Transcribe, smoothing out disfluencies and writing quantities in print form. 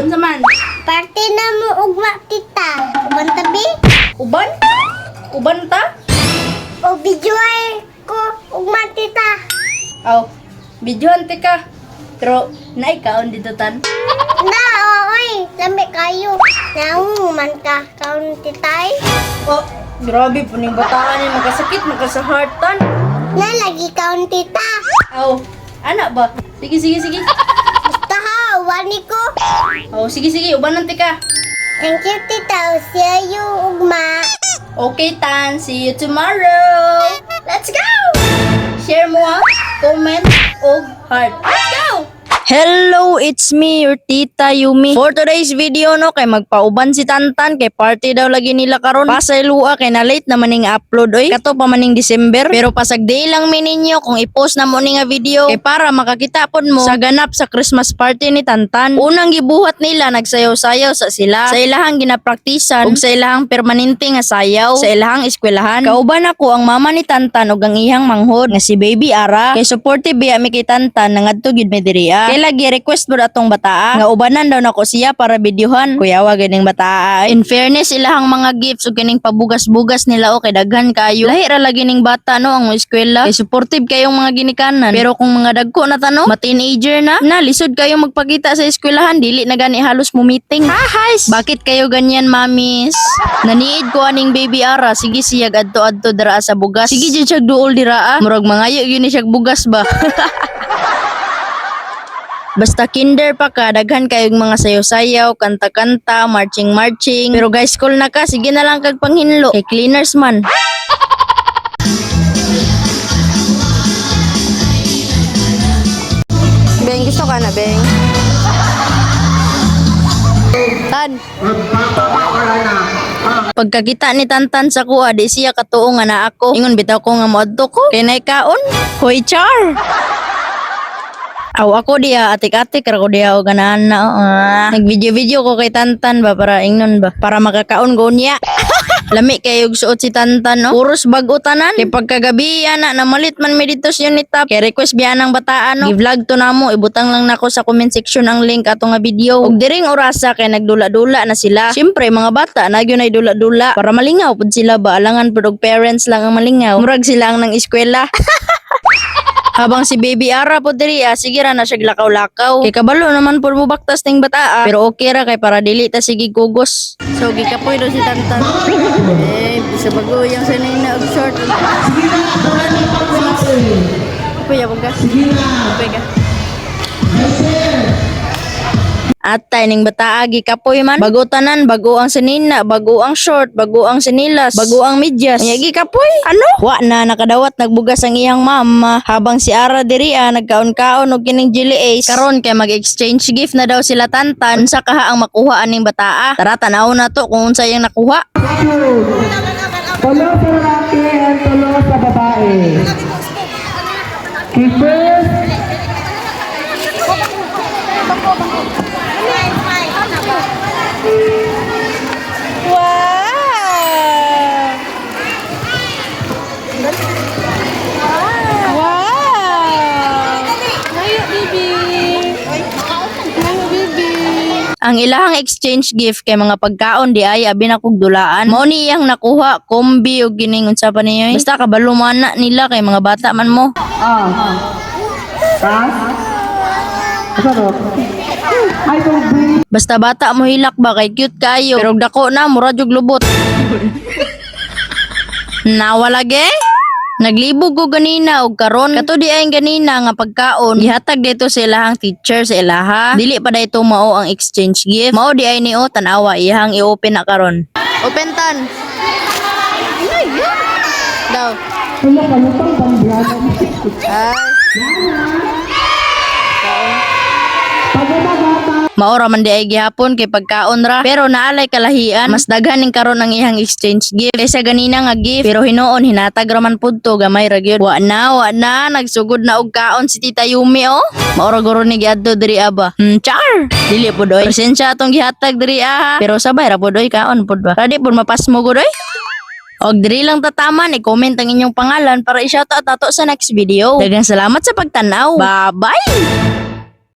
unsa man? Party na mo ugma tita. Uban tabi? Uban? Uban ta? O videoay ko ugma tita. Aw, videohan ti ka. Pero, naikaon dito tan. Na, oy, lamig kayo. Naung man ka, kaon titay. Oh, grabe po ning bataan ni magkasakit, magkasahartan. Na, lagi kaon tita. Aw, anak ba? Sige, sige, sige. Basta ha, wani ko. Aw, sige, sige, ubanan ti ka. Thank you tita, see you ugma. Okay, Tan. See you tomorrow. Let's go! Share mo ha, comment, og heart. Let's go! Hello, it's me, your Tita Yumi. For today's video, no, kay magpauban si Tantan, kay party daw lagi nila karon. Pasaylua, kay na late naman ning upload, oy. Kato pa maning December. Pero pasag day lang mi ninyo kung i-post na mo ni nga video, kay para makakita pod mo sa ganap sa Christmas party ni Tantan. Unang gibuhat nila, nagsayaw-sayaw sa sila. Sa ilahang ginapraktisan, ug sa ilahang permanente nga sayaw, sa ilahang eskwelahan. Kauban ako ang mama ni Tantan ug ang ihang manghod nga si Baby Ara. Kay supportive biya mi kay Tantan nangadto gid mi diriya. Kay lagi request mo atong bataa nga ubanan daw nako siya para videohan. Kuyawa ganing bataa. In fairness ilahang mga gifts ug kining pabugas-bugas nila o kay daghan kayo. Lahi ra lagi ning bata no ang eskwela. Kay supportive kayong mga ginikanan. Pero kung mga dagko na tano, ma-teenager na, lisod kayong magpakita sa eskwelahan, dili na gani halos mo meeting. Hahais! Bakit kayo ganyan, mamis? Naniid ko aning Baby Ara, sige siyag adto-adto dira sa bugas. Sige jud siya duol dira. Murag mangayo gyud ni siya bugas ba. Basta kinder pa ka, daghan kayong mga sayaw-sayaw, kanta-kanta, marching-marching. Pero guys, school na ka, sige na lang kag panghinlo. Kay cleaners man. Beng, gusto ka na, Beng? Tan. Pagkakita ni Tantan sa kuha, di siya katuo nga na ako. Ingon bitaw ko nga moadto ko. Kay naikaon. Hoy, Char! Aw ako diya atik-atik ako diya o ganahan na nagvideo-video ko kay Tantan ba para ingnon ba para makakaon ko niya. Lami kayo suot si Tantan no. Puros bago tanan. Kay pagkagabi ana namalit man mi dito sa unit top. Kay request biya ng bataan no. I-vlog to namo ibutang lang nako sa comment section ang link ato nga video. Ug diring orasa kay nagdula-dula na sila. Syempre mga bata nagyon ay dula-dula para malingaw pud sila ba alangan pud og parents lang ang malingaw. Murag sila ang nang eskwela. Habang si Baby Ara po diri, sige ra na siya lakaw-lakaw. Kay kabalo naman po mo baktas ning bataa. Pero okay ra kay para dili ta sige kugos. So gikapoy do si Tantan. Bisa bago yang sanay na og short. Kuya bugas. Kuya. At ning bataa gikapoy man. Bago tanan, bago ang sinina, bago ang short, bago ang sinilas, bago ang medyas. Nya gikapoy. Ano? Wa na nakadawat nagbugas ang iyang mama. Habang si Ara diri nagkaon-kaon og kining Jelly Ace. Karon kay mag-exchange gift na daw sila Tantan. Unsa kaha ang makuha aning bataa? Tara tanaw na to kung unsa yang nakuha. Tulo sa lalaki at tulo sa babae. Keepers. Ang ilahang exchange gift kay mga pagkaon di ay abi na kog dulaan. Mao ni iyang nakuha kombi og gining unsa pa niyo. Basta kabalo man na nila kay mga bata man mo. Basta bata mo hilak ba kay cute kayo. Pero dako na mura jug lubot. Nawalage? Naglibog ko ganina og karon kato di ay ganina nga pagkaon gihatag dito sa ilahang teacher sa ilaha. Dili pa dayto mao ang exchange gift. Mao di ay niyo tanawa ihang i-open na karon. Open tan. Daw. Maora man di ay gihapon kay pagkaon ra pero naalay kalahian mas daghan ning karon ang ihang exchange gift kaysa ganina nga gift pero hinuon hinatag ra man pud to gamay ra gyud wa na nagsugod na og kaon si Tita Yumi oh maora guro ni giadto diri aba char dili pud oy presensya atong gihatag diri pero sabay ra pud oy kaon pud ba ready pud mapasmo gud oy. Og diri lang tataman i-comment ang inyong pangalan para i-shoutout ato sa next video. Daghang salamat sa pagtanaw. Bye bye.